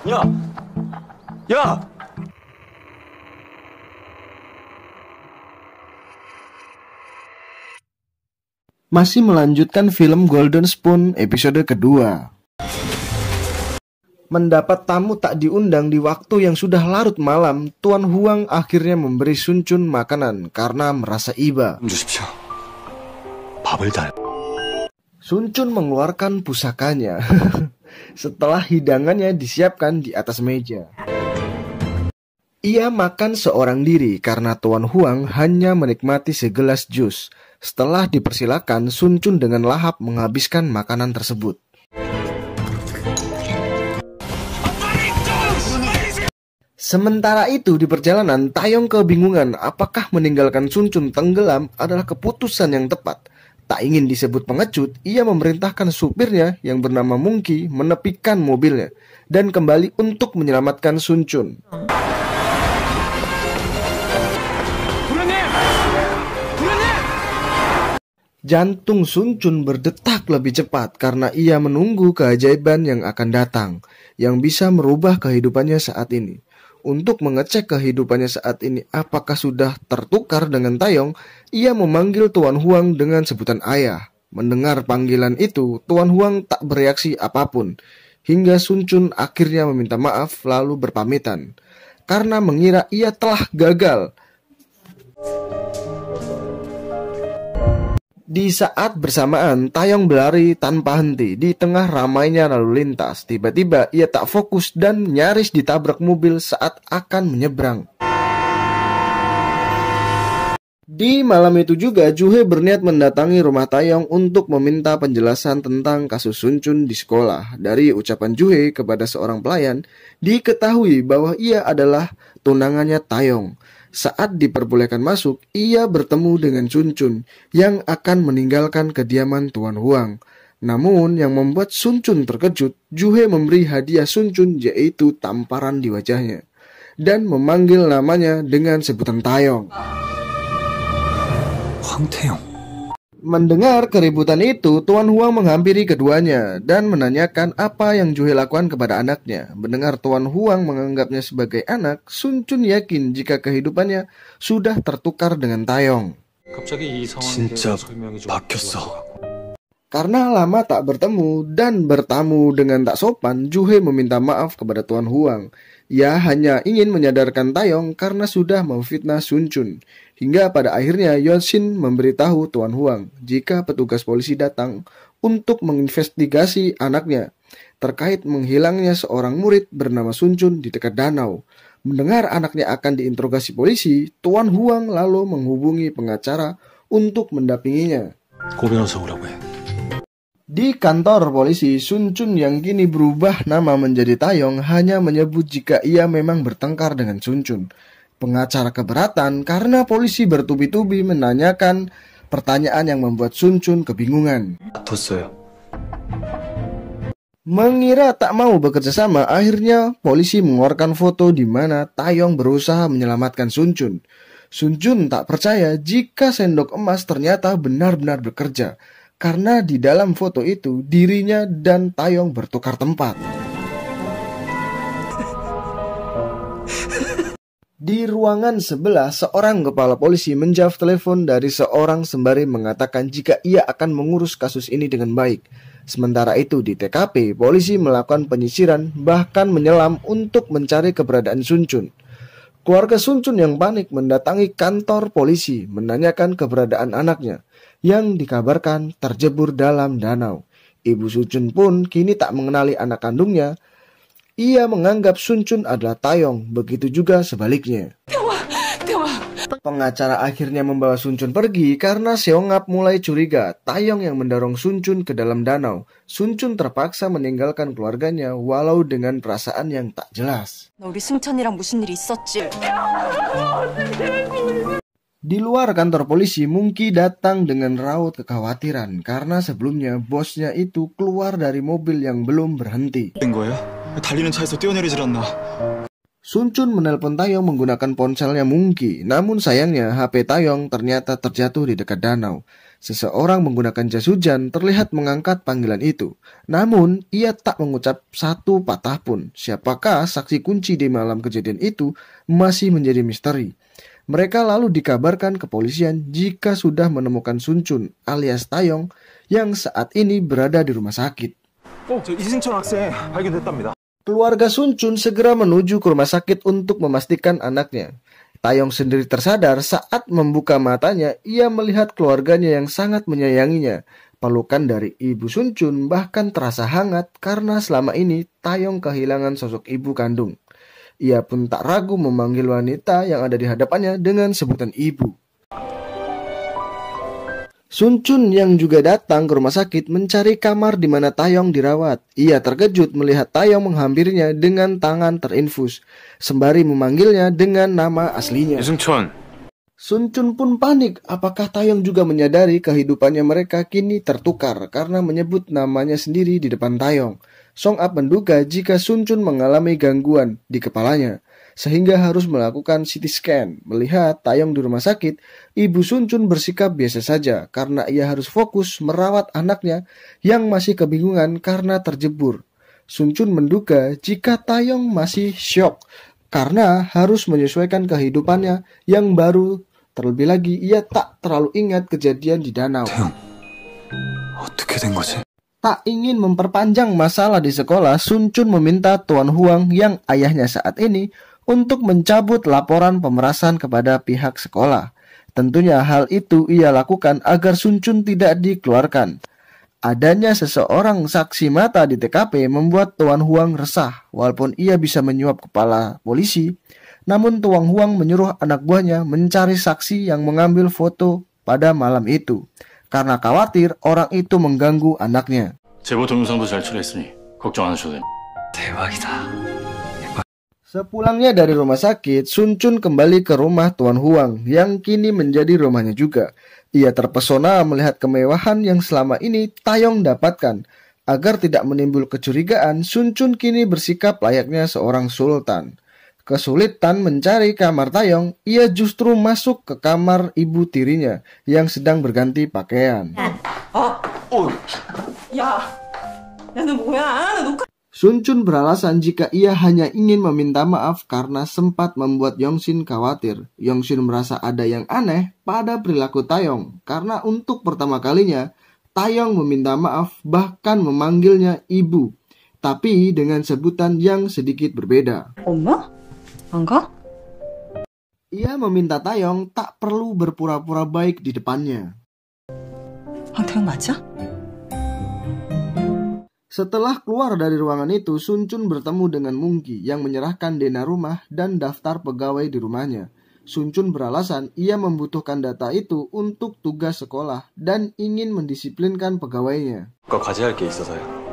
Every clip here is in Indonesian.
야! 야! Masih melanjutkan film Golden Spoon episode kedua. Mendapat tamu tak diundang di waktu yang sudah larut malam, Tuan Huang akhirnya memberi Sun Chun makanan karena merasa iba. 주십시오. 밥을 달. Sun Chun mengeluarkan pusakanya setelah hidangannya disiapkan di atas meja. Ia makan seorang diri karena Tuan Huang hanya menikmati segelas jus. Setelah dipersilakan, Sun Chun dengan lahap menghabiskan makanan tersebut. Sementara itu di perjalanan, Taeyong kebingungan apakah meninggalkan Sun Chun tenggelam adalah keputusan yang tepat. Tak ingin disebut pengecut, ia memerintahkan supirnya yang bernama Monkey menepikan mobilnya dan kembali untuk menyelamatkan Sun Chun. Jantung Sun Chun berdetak lebih cepat karena ia menunggu keajaiban yang akan datang, yang bisa merubah kehidupannya saat ini. Untuk mengecek kehidupannya saat ini apakah sudah tertukar dengan Taeyong, ia memanggil Tuan Huang dengan sebutan ayah. Mendengar panggilan itu, Tuan Huang tak bereaksi apapun, hingga Sun Chun akhirnya meminta maaf lalu berpamitan, karena mengira ia telah gagal. Di saat bersamaan, Taeyong berlari tanpa henti di tengah ramainya lalu lintas. Tiba-tiba ia tak fokus dan nyaris ditabrak mobil saat akan menyeberang. Di malam itu juga, Ju He berniat mendatangi rumah Taeyong untuk meminta penjelasan tentang kasus Sun Chun di sekolah. Dari ucapan Ju He kepada seorang pelayan, diketahui bahwa ia adalah tunangannya Taeyong. Saat diperbolehkan masuk, ia bertemu dengan Sun Chun yang akan meninggalkan kediaman Tuan Huang. Namun yang membuat Sun Chun terkejut, Ju He memberi hadiah Sun Chun yaitu tamparan di wajahnya dan memanggil namanya dengan sebutan Taeyong. Hwang Taeyong. Mendengar keributan itu, Tuan Huang menghampiri keduanya dan menanyakan apa yang Ju He lakukan kepada anaknya. Mendengar Tuan Huang menganggapnya sebagai anak, Sun Chun yakin jika kehidupannya sudah tertukar dengan Taeyong. 진짜 바뀌었어. Karena lama tak bertemu dan bertamu dengan tak sopan, Ju He meminta maaf kepada Tuan Huang. Ia hanya ingin menyadarkan Taeyong karena sudah memfitnah Sun Chun. Hingga pada akhirnya Yonshin memberitahu Tuan Huang jika petugas polisi datang untuk menginvestigasi anaknya terkait menghilangnya seorang murid bernama Sun Chun di dekat danau. Mendengar anaknya akan diinterogasi polisi, Tuan Huang lalu menghubungi pengacara untuk mendampinginya. 고 변호사 오라고 해. Di kantor polisi, Sun Chun yang kini berubah nama menjadi Taeyong hanya menyebut jika ia memang bertengkar dengan Sun Chun. Pengacara keberatan karena polisi bertubi-tubi menanyakan pertanyaan yang membuat Sun Chun kebingungan. 뒀어요. Mengira tak mau bekerja sama, akhirnya polisi mengeluarkan foto di mana Taeyong berusaha menyelamatkan Sun Chun. Sun Chun tak percaya jika sendok emas ternyata benar-benar bekerja, karena di dalam foto itu dirinya dan Taeyong bertukar tempat. Di ruangan sebelah, seorang kepala polisi menjawab telepon dari seorang sembari mengatakan jika ia akan mengurus kasus ini dengan baik. Sementara itu di TKP, polisi melakukan penyisiran bahkan menyelam untuk mencari keberadaan Sun Chun. Keluarga Sun Chun yang panik mendatangi kantor polisi menanyakan keberadaan anaknya yang dikabarkan terjebur dalam danau. Ibu Sun Chun pun kini tak mengenali anak kandungnya. Ia menganggap Sun Chun adalah Taeyong, begitu juga sebaliknya. Pengacara akhirnya membawa Sun Chun pergi karena Seongap mulai curiga Taeyong yang mendorong Sun Chun ke dalam danau. Sun Chun terpaksa meninggalkan keluarganya walau dengan perasaan yang tak jelas. 너 우리 승천이랑 무슨 일 있었지? Di luar kantor polisi, Monkey datang dengan raut kekhawatiran karena sebelumnya bosnya itu keluar dari mobil yang belum berhenti. 된 거예요? 달리는 차에서 뛰어내리질 않나. Sun Chun menelpon Taeyong menggunakan ponselnya Monkey, namun sayangnya HP Taeyong ternyata terjatuh di dekat danau. Seseorang menggunakan jas hujan terlihat mengangkat panggilan itu. Namun, ia tak mengucap satu patah pun. Siapakah saksi kunci di malam kejadian itu masih menjadi misteri. Mereka lalu dikabarkan kepolisian jika sudah menemukan Sun Chun alias Taeyong yang saat ini berada di rumah sakit. 이승철 학생 발견됐답니다. Keluarga Sun Chun segera menuju ke rumah sakit untuk memastikan anaknya. Taeyong sendiri tersadar saat membuka matanya, ia melihat keluarganya yang sangat menyayanginya. Pelukan dari ibu Sun Chun bahkan terasa hangat karena selama ini Taeyong kehilangan sosok ibu kandung. Ia pun tak ragu memanggil wanita yang ada di hadapannya dengan sebutan ibu. Sun Chun yang juga datang ke rumah sakit mencari kamar di mana Taeyong dirawat. Ia terkejut melihat Taeyong menghampirinya dengan tangan terinfus, sembari memanggilnya dengan nama aslinya. 이승철. Sun Chun pun panik. Apakah Taeyong juga menyadari kehidupannya mereka kini tertukar karena menyebut namanya sendiri di depan Taeyong? Song Up menduga jika Sun Chun mengalami gangguan di kepalanya, sehingga harus melakukan CT scan. Melihat Taeyong di rumah sakit, ibu Sun Chun bersikap biasa saja karena ia harus fokus merawat anaknya yang masih kebingungan karena terjebur. Sun Chun menduga jika Taeyong masih syok karena harus menyesuaikan kehidupannya yang baru. Terlebih lagi, ia tak terlalu ingat kejadian di danau. 태영, 어떻게 된 거지? Tak ingin memperpanjang masalah di sekolah, Sun Chun meminta Tuan Huang yang ayahnya saat ini untuk mencabut laporan pemerasan kepada pihak sekolah. Tentunya hal itu ia lakukan agar Sun Chun tidak dikeluarkan. Adanya seseorang saksi mata di TKP membuat Tuan Huang resah. Walaupun ia bisa menyuap kepala polisi, namun Tuan Huang menyuruh anak buahnya mencari saksi yang mengambil foto pada malam itu, karena khawatir orang itu mengganggu anaknya. 제보 동영상도 잘 처리했으니 걱정 안 하셔도 됩니다. 대박이다. Sepulangnya dari rumah sakit, Sun Chun kembali ke rumah Tuan Huang yang kini menjadi rumahnya juga. Ia terpesona melihat kemewahan yang selama ini Taeyong dapatkan. Agar tidak menimbul kecurigaan, Sun Chun kini bersikap layaknya seorang sultan. Kesulitan mencari kamar Taeyong, ia justru masuk ke kamar ibu tirinya yang sedang berganti pakaian. Sun Chun beralasan jika ia hanya ingin meminta maaf karena sempat membuat Yongshin khawatir. Yongshin merasa ada yang aneh pada perilaku Taeyong karena untuk pertama kalinya Taeyong meminta maaf bahkan memanggilnya ibu, tapi dengan sebutan yang sedikit berbeda. 엄마? 안 가? Ia meminta Taeyong tak perlu berpura-pura baik di depannya. 황태영 맞아? Setelah keluar dari ruangan itu, Sun Chun bertemu dengan Mungki yang menyerahkan dana rumah dan daftar pegawai di rumahnya. Sun Chun beralasan ia membutuhkan data itu untuk tugas sekolah dan ingin mendisiplinkan pegawainya. 거 과제할 게 있어서요.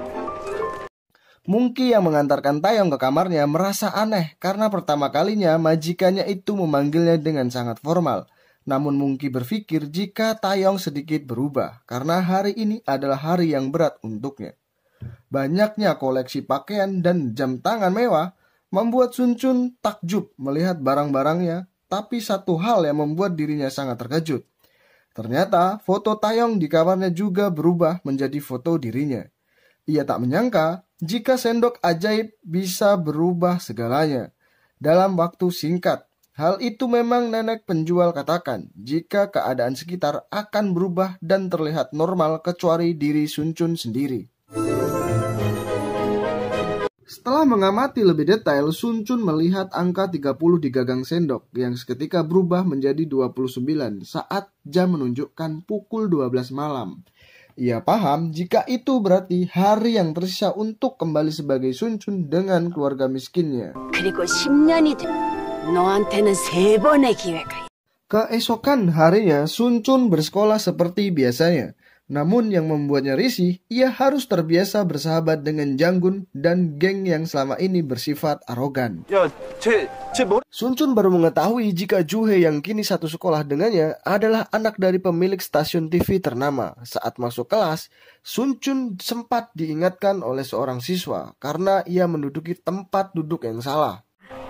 Mungki yang mengantarkan Taeyong ke kamarnya merasa aneh karena pertama kalinya majikannya itu memanggilnya dengan sangat formal. Namun Mungki berpikir jika Taeyong sedikit berubah karena hari ini adalah hari yang berat untuknya. Banyaknya koleksi pakaian dan jam tangan mewah membuat Sun Chun takjub melihat barang-barangnya, tapi satu hal yang membuat dirinya sangat terkejut. Ternyata foto Taeyong di kamarnya juga berubah menjadi foto dirinya. Ia tak menyangka jika sendok ajaib bisa berubah segalanya dalam waktu singkat. Hal itu memang nenek penjual katakan jika keadaan sekitar akan berubah dan terlihat normal kecuali diri Sun Chun sendiri. Setelah mengamati lebih detail, Sun Chun melihat angka 30 di gagang sendok yang seketika berubah menjadi 29 saat jam menunjukkan pukul 12 malam. Ia paham jika itu berarti hari yang tersisa untuk kembali sebagai Sun Chun dengan keluarga miskinnya. 그리고 10년이 돼. 너한테는 3번의 기회가. Keesokan harinya, Sun Chun bersekolah seperti biasanya. Namun yang membuatnya risih, ia harus terbiasa bersahabat dengan Janggun dan geng yang selama ini bersifat arogan. Sun Chun baru mengetahui jika Juhe yang kini satu sekolah dengannya adalah anak dari pemilik stasiun TV ternama. Saat masuk kelas, Sun Chun sempat diingatkan oleh seorang siswa karena ia menduduki tempat duduk yang salah.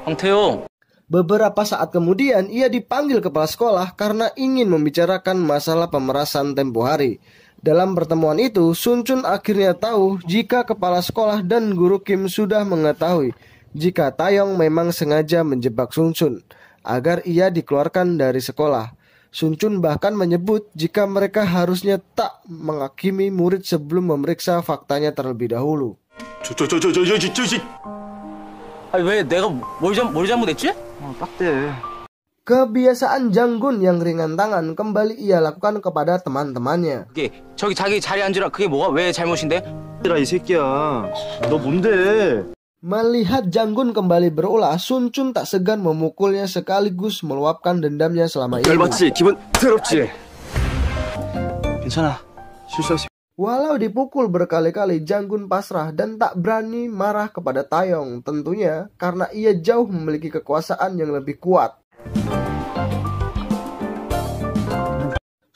황태용, Beberapa saat kemudian ia dipanggil kepala sekolah karena ingin membicarakan masalah pemerasan tempo hari. Dalam pertemuan itu, Sun Chun akhirnya tahu jika kepala sekolah dan guru Kim sudah mengetahui jika Taeyong memang sengaja menjebak Sun Chun agar ia dikeluarkan dari sekolah. Sun Chun bahkan menyebut jika mereka harusnya tak menghakimi murid sebelum memeriksa faktanya terlebih dahulu. 아니 왜 내가 뭘 잘못했지? 딱대. Kebiasaan Janggun yang ringan tangan kembali ia lakukan kepada teman-temannya. 저기 자기 자리에 앉으라. 그게 뭐가 왜 잘못인데? 이 새끼야. 너 뭔데? Melihat Janggun kembali berulah, Sun Chun tak segan memukulnya sekaligus meluapkan dendamnya selama ini. 기분 더럽지? 괜찮아. 실수했어. Walau dipukul berkali-kali, Janggun pasrah dan tak berani marah kepada Taeyong, tentunya karena ia jauh memiliki kekuasaan yang lebih kuat.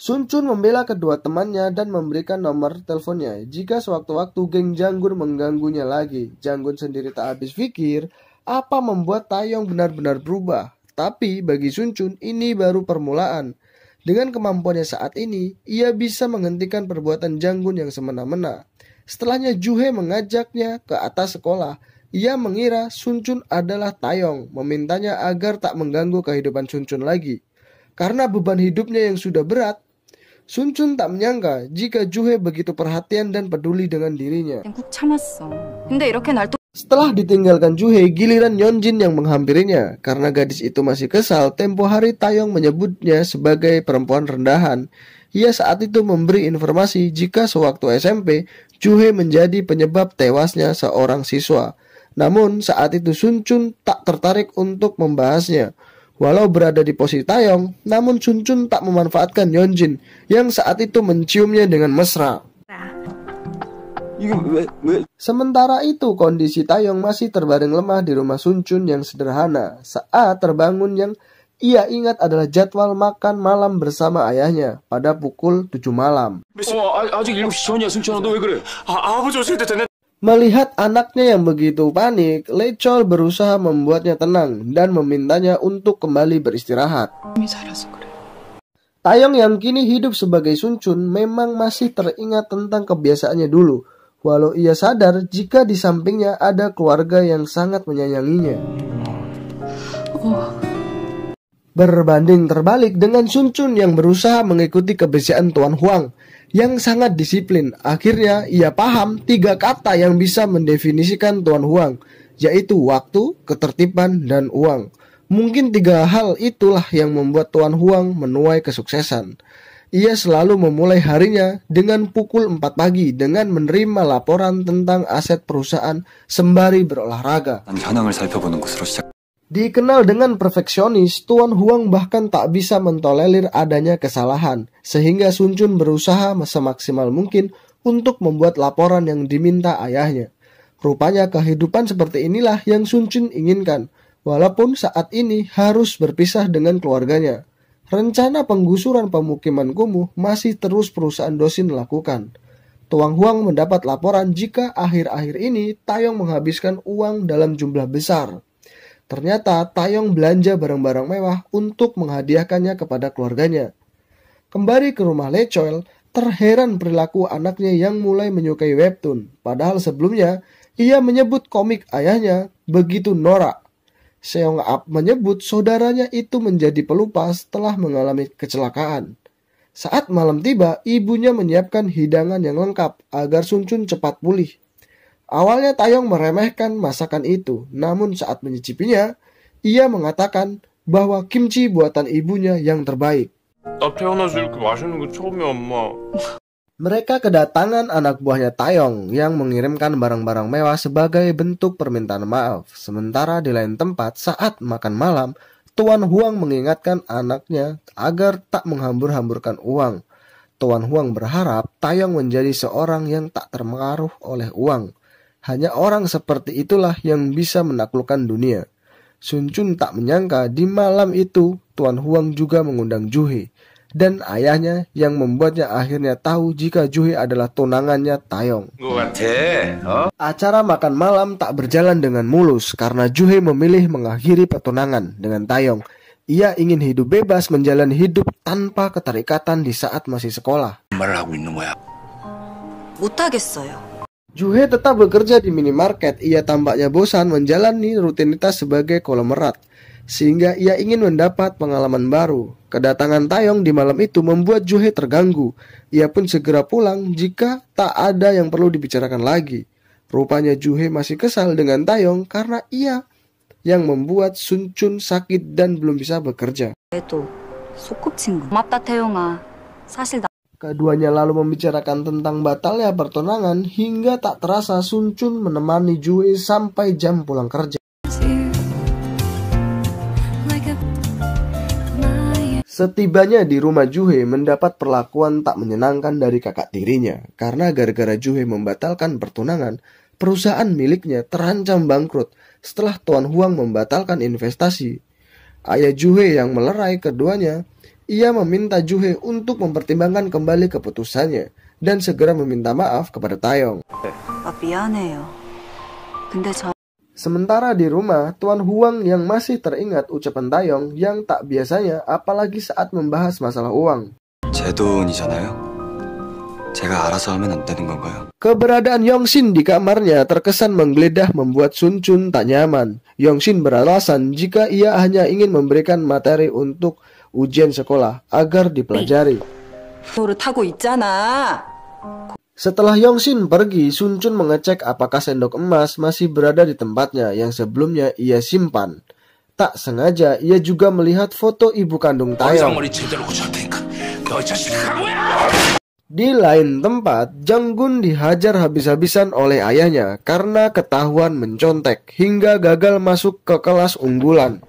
Sun Chun membela kedua temannya dan memberikan nomor teleponnya jika sewaktu-waktu geng Janggun mengganggunya lagi. Janggun sendiri tak habis pikir apa membuat Taeyong benar-benar berubah. Tapi bagi Sun Chun ini baru permulaan. Dengan kemampuannya saat ini, ia bisa menghentikan perbuatan Janggun yang semena-mena. Setelahnya Juhe mengajaknya ke atas sekolah. Ia mengira Sun Chun adalah Taeyong, memintanya agar tak mengganggu kehidupan Sun Chun lagi. Karena beban hidupnya yang sudah berat, Sun Chun tak menyangka jika Juhe begitu perhatian dan peduli dengan dirinya. 꾹 참았어. 근데 이렇게 날 또 Setelah ditinggalkan Juhe, giliran Yeonjin yang menghampirinya. Karena gadis itu masih kesal, tempo hari Taeyong menyebutnya sebagai perempuan rendahan. Ia saat itu memberi informasi jika sewaktu SMP, Juhe menjadi penyebab tewasnya seorang siswa. Namun saat itu Sun Chun tak tertarik untuk membahasnya. Walau berada di posisi Taeyong, namun Sun Chun tak memanfaatkan Yeonjin yang saat itu menciumnya dengan mesra. Sementara itu, kondisi Taeyong masih terbaring lemah di rumah Sun Chun yang sederhana. Saat terbangun yang ia ingat adalah jadwal makan malam bersama ayahnya pada pukul 7 malam. 아직 7시 전이야, 승천아. 너 왜 그래? 아버지 오실 때 됐네. Melihat anaknya yang begitu panik, Lee Chol berusaha membuatnya tenang dan memintanya untuk kembali beristirahat. Taeyong yang kini hidup sebagai Sun Chun memang masih teringat tentang kebiasaannya dulu, walau ia sadar jika di sampingnya ada keluarga yang sangat menyayanginya. Berbanding terbalik dengan Sun Chun yang berusaha mengikuti kebiasaan Tuan Huang yang sangat disiplin. Akhirnya ia paham 3 kata yang bisa mendefinisikan Tuan Huang, yaitu waktu, ketertiban, dan uang. Mungkin 3 hal itulah yang membuat Tuan Huang menuai kesuksesan. Ia selalu memulai harinya dengan pukul 4 pagi dengan menerima laporan tentang aset perusahaan sembari berolahraga. 현황을 살펴보는 것으로 시작. Dikenal dengan perfeksionis, Tuan Huang bahkan tak bisa mentolerir adanya kesalahan, sehingga Sun Chun berusaha semaksimal mungkin untuk membuat laporan yang diminta ayahnya. Rupanya kehidupan seperti inilah yang Sun Chun inginkan, walaupun saat ini harus berpisah dengan keluarganya. Rencana penggusuran pemukiman kumuh masih terus perusahaan Dosin lakukan. Tuan Huang mendapat laporan jika akhir-akhir ini Taeyong menghabiskan uang dalam jumlah besar. Ternyata Taeyong belanja barang-barang mewah untuk menghadiahkannya kepada keluarganya. Kembali ke rumah Lee Chol, terheran perilaku anaknya yang mulai menyukai webtoon. Padahal sebelumnya, ia menyebut komik ayahnya begitu norak. Seong Ap menyebut saudaranya itu menjadi pelupa setelah mengalami kecelakaan. Saat malam tiba, ibunya menyiapkan hidangan yang lengkap agar Sun Chun cepat pulih. Awalnya Taeyong meremehkan masakan itu, namun saat menyicipinya, ia mengatakan bahwa kimchi buatan ibunya yang terbaik. 나 태어나서 이렇게 맛있는 거 처음이야, 엄마. Mereka kedatangan anak buahnya Taeyong yang mengirimkan barang-barang mewah sebagai bentuk permintaan maaf. Sementara di lain tempat, saat makan malam, Tuan Huang mengingatkan anaknya agar tak menghambur-hamburkan uang. Tuan Huang berharap Taeyong menjadi seorang yang tak terpengaruh oleh uang. Hanya orang seperti itulah yang bisa menaklukkan dunia. Sun Chun tak menyangka di malam itu Tuan Huang juga mengundang Juhe. dan ayahnya yang membuatnya akhirnya tahu jika Juhe adalah tunangannya Taeyong. Acara makan malam tak berjalan dengan mulus karena Juhe memilih mengakhiri pertunangan dengan Taeyong. Ia ingin hidup bebas menjalani hidup tanpa keterikatan di saat masih sekolah. 못하겠어요. Juhe tetap bekerja di minimarket. Ia tampaknya bosan menjalani rutinitas sebagai konglomerat, sehingga ia ingin mendapat pengalaman baru. Kedatangan Taeyong di malam itu membuat Juhe terganggu. Ia pun segera pulang jika tak ada yang perlu dibicarakan lagi. Rupanya Juhe masih kesal dengan Taeyong karena ia yang membuat Sun Chun sakit dan belum bisa bekerja. 또 소꿉친구. 고맙다 태용아. 사실 나 Keduanya lalu membicarakan tentang batalnya pertunangan hingga tak terasa Sun Chun menemani Juhe sampai jam pulang kerja. Setibanya di rumah Juhe mendapat perlakuan tak menyenangkan dari kakak tirinya karena gara-gara Juhe membatalkan pertunangan, perusahaan miliknya terancam bangkrut setelah Tuan Huang membatalkan investasi. Ayah Juhe yang melerai keduanya, ia meminta Juhe untuk mempertimbangkan kembali keputusannya dan segera meminta maaf kepada Taeyong. 미안해요. 근데 Sementara di rumah, Tuan Huang yang masih teringat ucapan Taeyong yang tak biasanya apalagi saat membahas masalah uang. 제 돈이잖아요. 제가 알아서 하면 안 되는 건가요? Keberadaan Yongshin di kamarnya terkesan menggeledah membuat Sun Chun tak nyaman. Yongshin beralasan jika ia hanya ingin memberikan materi untuk ujian sekolah agar dipelajari. 타고 있잖아. Setelah Yongshin pergi, Sun Chun mengecek apakah sendok emas masih berada di tempatnya yang sebelumnya ia simpan. Tak sengaja ia juga melihat foto ibu kandung Taeyong. Di lain tempat, Jang-gun dihajar habis-habisan oleh ayahnya karena ketahuan mencontek hingga gagal masuk ke kelas unggulan.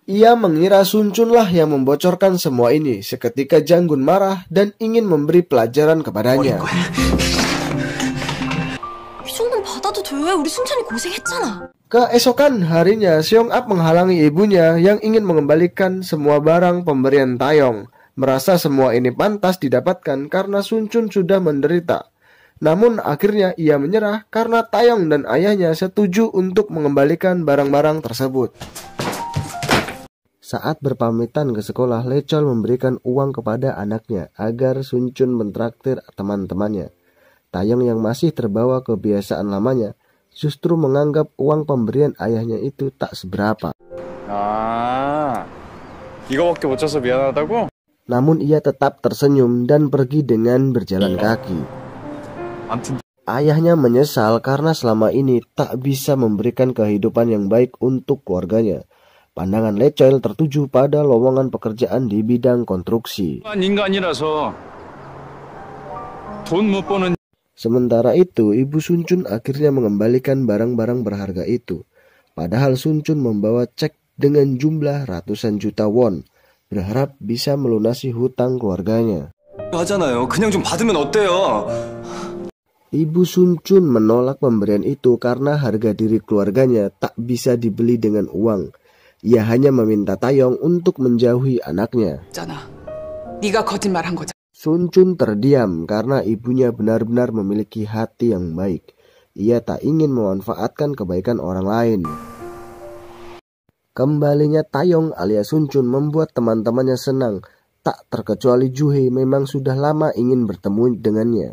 Ia mengira Sun Chun lah yang membocorkan semua ini. Seketika Jang-gun marah dan ingin memberi pelajaran kepadanya. 이 정도는 받아도 돼. 우리 순찬이 고생했잖아. Keesokan harinya, Seong-up menghalangi ibunya yang ingin mengembalikan semua barang pemberian Taeyong. Merasa semua ini pantas didapatkan karena Sun Chun sudah menderita. Namun akhirnya ia menyerah karena Taeyong dan ayahnya setuju untuk mengembalikan barang-barang tersebut. Saat berpamitan ke sekolah, Lecol memberikan uang kepada anaknya agar Sun Chun mentraktir teman-temannya. Taeyong yang masih terbawa kebiasaan lamanya justru menganggap uang pemberian ayahnya itu tak seberapa. 이거밖에 못 줘서 미안하다고? Namun ia tetap tersenyum dan pergi dengan berjalan kaki. Ayahnya menyesal karena selama ini tak bisa memberikan kehidupan yang baik untuk keluarganya. Pandangan Lecol tertuju pada lowongan pekerjaan di bidang konstruksi. Sementara itu, ibu Sun Chun akhirnya mengembalikan barang-barang berharga itu. Padahal Sun Chun membawa cek dengan jumlah ratusan juta won, berharap bisa melunasi hutang keluarganya. 하잖아요. 그냥 좀 받으면 어때요? Ibu Sun Chun menolak pemberian itu karena harga diri keluarganya tak bisa dibeli dengan uang. Ia hanya meminta Taeyong untuk menjauhi anaknya. 네가 거짓말한 거잖아. Sun Chun terdiam karena ibunya benar-benar memiliki hati yang baik. Ia tak ingin memanfaatkan kebaikan orang lain. Kembalinya Taeyong alias Sun Chun membuat teman-temannya senang. Tak terkecuali Juhe memang sudah lama ingin bertemu dengannya.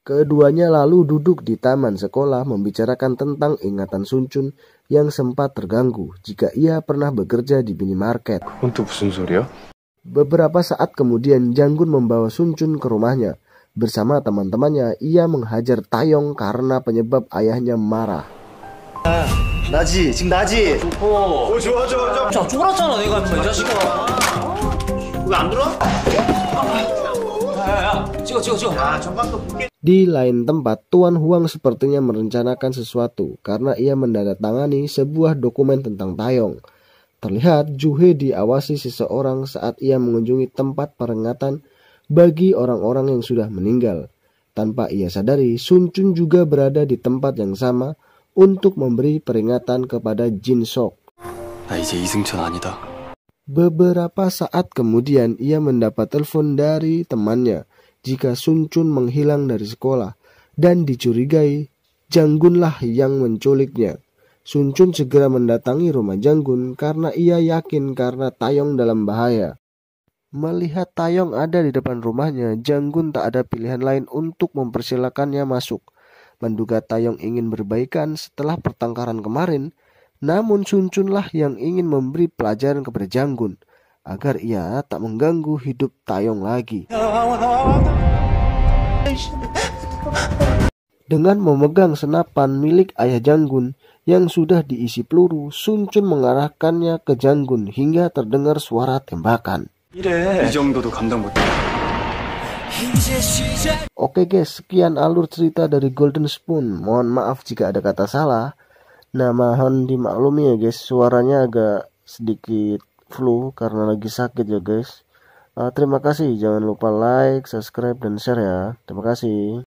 Keduanya lalu duduk di taman sekolah membicarakan tentang ingatan Sun Chun yang sempat terganggu jika ia pernah bekerja di minimarket. 그건 또 무슨 소리야? Beberapa 사at kemudian Jang-gun membawa Sun Chun ke rumahnya. Bersama teman-temannya, ia menghajar Taeyong karena penyebab ayahnya marah. 나지 지금 나지. 좋아. 자 쫄았잖아 내가 이 자식아. 왜 안 들어? 야야야 찍어. 야 전방도 볼게. Di lain tempat, Tuan Huang sepertinya merencanakan sesuatu karena ia menandatangani sebuah dokumen tentang Taeyong. Terlihat Juhe diawasi seseorang saat ia mengunjungi tempat peringatan bagi orang-orang yang sudah meninggal. Tanpa ia sadari, Sun Chun juga berada di tempat yang sama untuk memberi peringatan kepada Jin Sok. 나 이제 이승천 아니다. Beberapa saat kemudian ia mendapat telepon dari temannya jika Sun Chun menghilang dari sekolah dan dicurigai Janggunlah yang menculiknya. Sun Chun segera mendatangi rumah Janggun karena ia yakin karena Taeyong dalam bahaya. Melihat Taeyong ada di depan rumahnya, Janggun tak ada pilihan lain untuk mempersilakannya masuk. Menduga Taeyong ingin berbaikan setelah pertengkaran kemarin, namun Sun Chun lah yang ingin memberi pelajaran kepada Janggun agar ia tak mengganggu hidup Taeyong lagi. Dengan memegang senapan milik ayah Janggun yang sudah diisi peluru, Sun Chun mengarahkannya ke Janggun hingga terdengar suara tembakan. 이 정도도 감당 못해. Oke guys, sekian alur cerita dari Golden Spoon. Mohon maaf jika ada kata salah. Nah, mohon dimaklumi ya guys, suaranya agak sedikit flu karena lagi sakit ya guys. Terima kasih, jangan lupa like, subscribe, dan share ya. Terima kasih.